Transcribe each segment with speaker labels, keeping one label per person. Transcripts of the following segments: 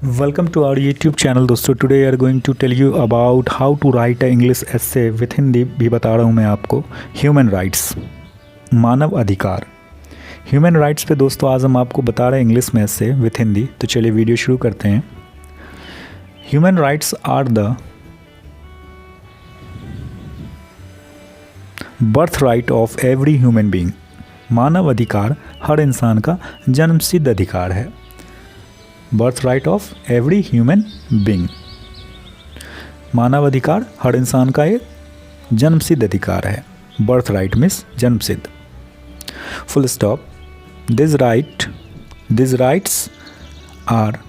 Speaker 1: Welcome to our YouTube channel दोस्तों। Today I are going to tell you about how to write a English essay with Hindi भी बता रहा हूँ मैं आपको। ह्यूमन राइट्स, मानव अधिकार। ह्यूमन राइट्स पे दोस्तों आज हम आपको बता रहे हैं इंग्लिश में एसे विथ हिंदी। तो चलिए वीडियो शुरू करते हैं। Human rights are the birth right of every human being. मानव अधिकार हर इंसान का जन्मसिद्ध अधिकार है। Birth right of every human being, मानव अधिकार हर इंसान का एक जन्मसिद्ध अधिकार है। बर्थ राइट मीन्स जन्मसिद्ध। Full stop. This rights are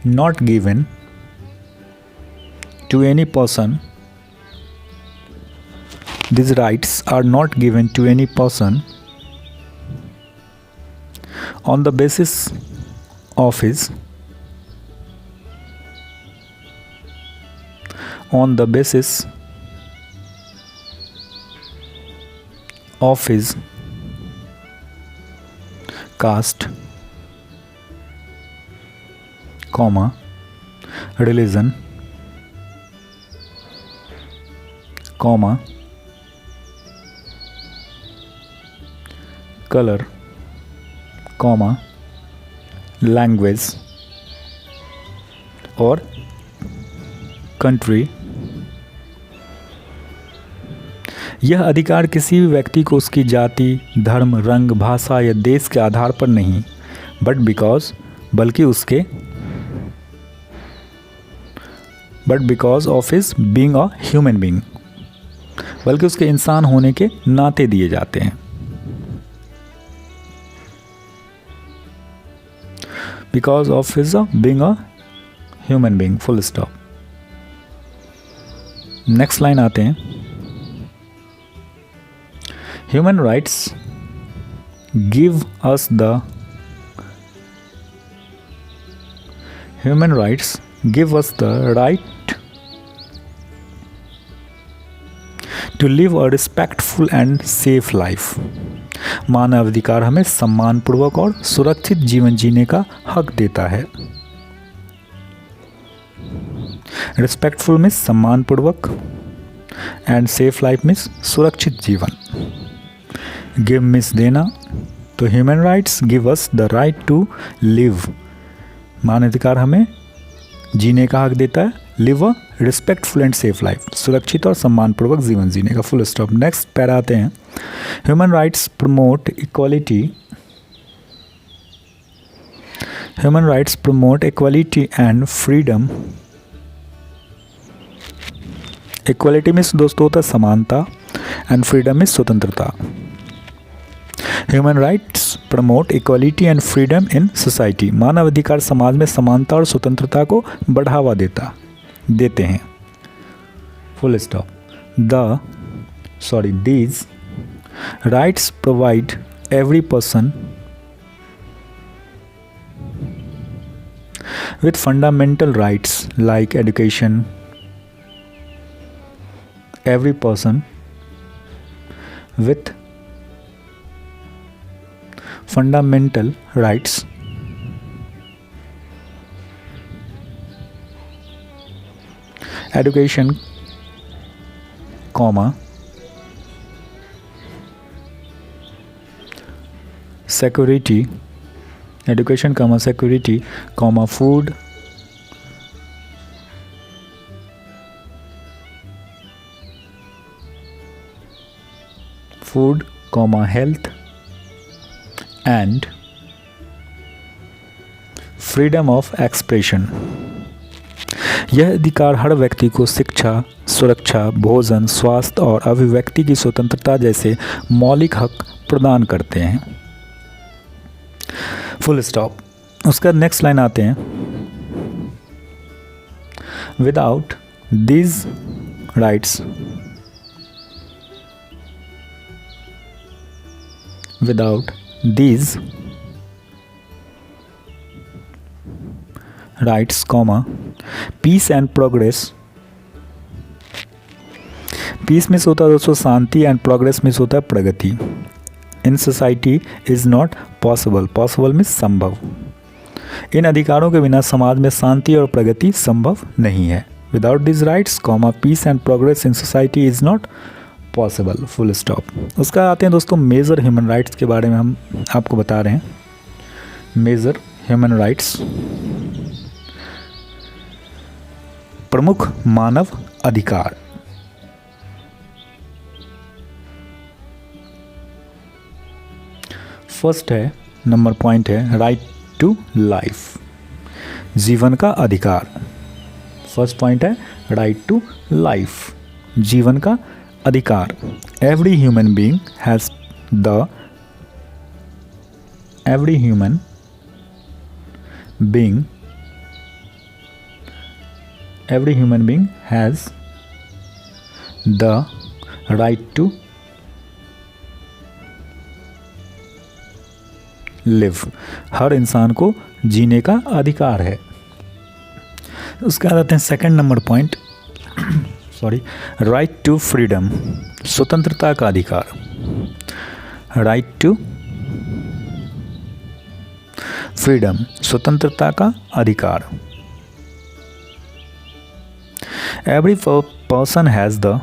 Speaker 1: not given to any person. These rights are not given to any person on the basis of his caste, religion, color, language और कंट्री। यह अधिकार किसी भी व्यक्ति को उसकी जाति, धर्म, रंग, भाषा या देश के आधार पर नहीं, but because of his being a human being, बल्कि उसके इंसान होने के नाते दिए जाते हैं। Because of his being a human being, full stop. Next line आते हैं। Human rights give us the right to live a respectful and safe life. मानव अधिकार हमें सम्मानपूर्वक और सुरक्षित जीवन जीने का हक देता है। रिस्पेक्टफुल मीन्स सम्मानपूर्वक, एंड सेफ लाइफ मीन्स सुरक्षित जीवन। गिव मीन्स देना, तो human rights give us the right to live. मानव अधिकार हमें जीने का हक देता है। Live a respectful and safe life, सुरक्षित और सम्मानपूर्वक जीवन जीने का। Full stop. नेक्स्ट पैरा आते हैं। Human rights promote equality. Human rights promote equality and freedom. Equality में दोस्तों होता है समानता, एंड फ्रीडम में स्वतंत्रता। Human rights promote equality and freedom in society. मानव अधिकार समाज में समानता और स्वतंत्रता को बढ़ावा देते हैं। Full stop. These rights provide every person with fundamental rights like education. Every person with fundamental rights education, security, education, security, food, health and freedom of expression. यह अधिकार हर व्यक्ति को शिक्षा, सुरक्षा, भोजन, स्वास्थ्य और अभिव्यक्ति की स्वतंत्रता जैसे मौलिक हक प्रदान करते हैं। Full stop. उसका नेक्स्ट लाइन आते हैं। Without these rights peace and progress. Peace means होता है दोस्तों शांति, एंड प्रोग्रेस मीन्स होता है प्रगति। In society is not possible. Possible means संभव। इन अधिकारों के बिना समाज में शांति और प्रगति संभव नहीं है। Without this rights peace and progress in society is not possible, full stop. उसका आते हैं दोस्तों मेजर ह्यूमन राइट्स के बारे में हम आपको बता रहे हैं। मेजर ह्यूमन राइट्स, प्रमुख मानव अधिकार। फर्स्ट है, नंबर पॉइंट है राइट टू लाइफ, जीवन का अधिकार। फर्स्ट पॉइंट है राइट टू लाइफ, जीवन का अधिकार। Every human being has the every human being has the right to live, हर इंसान को जीने का अधिकार है। उसके बाद आते हैं second number point, right to freedom, स्वतंत्रता का अधिकार। राइट टू फ्रीडम, स्वतंत्रता का अधिकार। Every person has the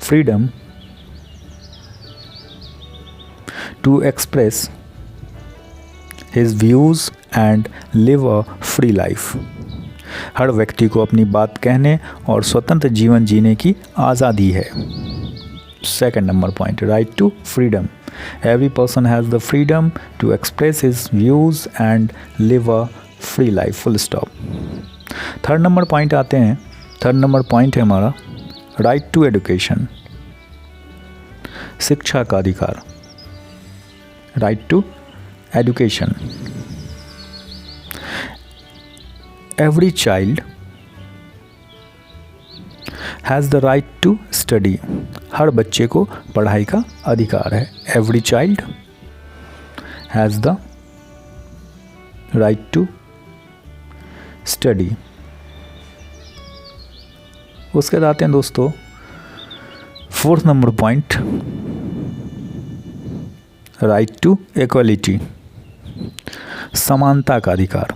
Speaker 1: freedom to express his views and live a free life, हर व्यक्ति को अपनी बात कहने और स्वतंत्र जीवन जीने की आज़ादी है। Second number point, right to freedom, every person has the freedom to express his views and live a free life, full stop. Third number point आते हैं, थर्ड नंबर पॉइंट है हमारा राइट टू एजुकेशन, शिक्षा का अधिकार। Right to education, every child has the right to study, हर बच्चे को पढ़ाई का अधिकार है। Every child has the right to study. उसके बाद आते हैं दोस्तों fourth number point, right to equality, समानता का अधिकार।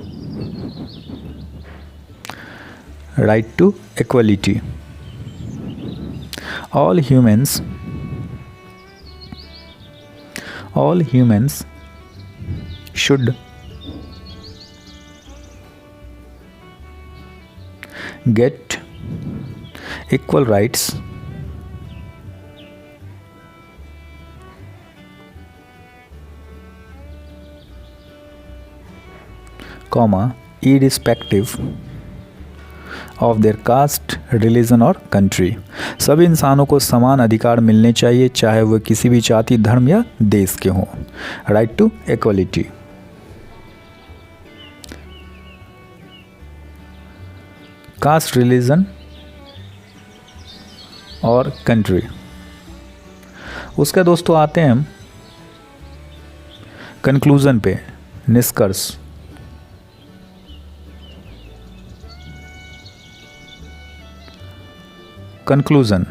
Speaker 1: Right to equality, all humans should get equal rights irrespective of their caste, religion और कंट्री, सभी इंसानों को समान अधिकार मिलने चाहिए चाहे वह किसी भी जाति, धर्म या देश के हों। Right to equality. Caste, religion और कंट्री। उसके दोस्तों आते हैं हम कंक्लूजन पे, निष्कर्ष। कंक्लूजन,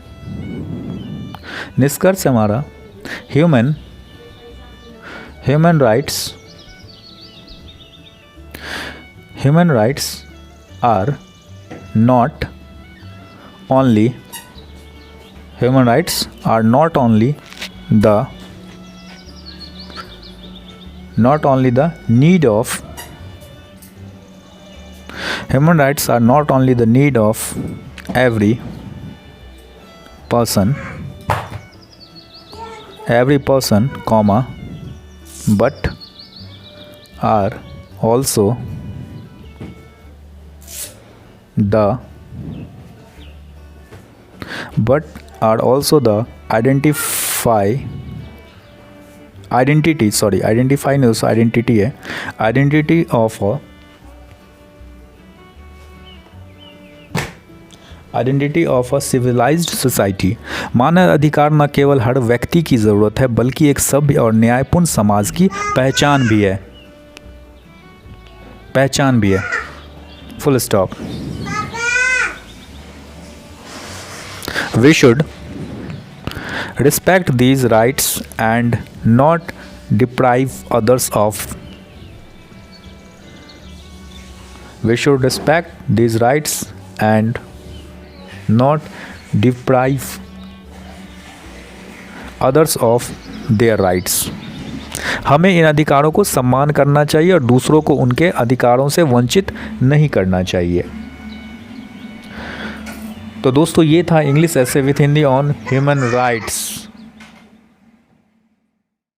Speaker 1: निष्कर्ष हमारा human rights are not only human rights are not only the need of human rights are not only the need of every person comma but are also the identity of a civilised society. मानव अधिकार न केवल हर व्यक्ति की ज़रूरत है बल्कि एक सभ्य और न्यायपूर्ण समाज की पहचान भी है। Full stop. We should respect these rights and not deprive others of. We should respect these rights and not deprive others of their rights. हमें इन अधिकारों को सम्मान करना चाहिए और दूसरों को उनके अधिकारों से वंचित नहीं करना चाहिए। तो दोस्तों ये था इंग्लिश ऐसे with Hindi on human rights.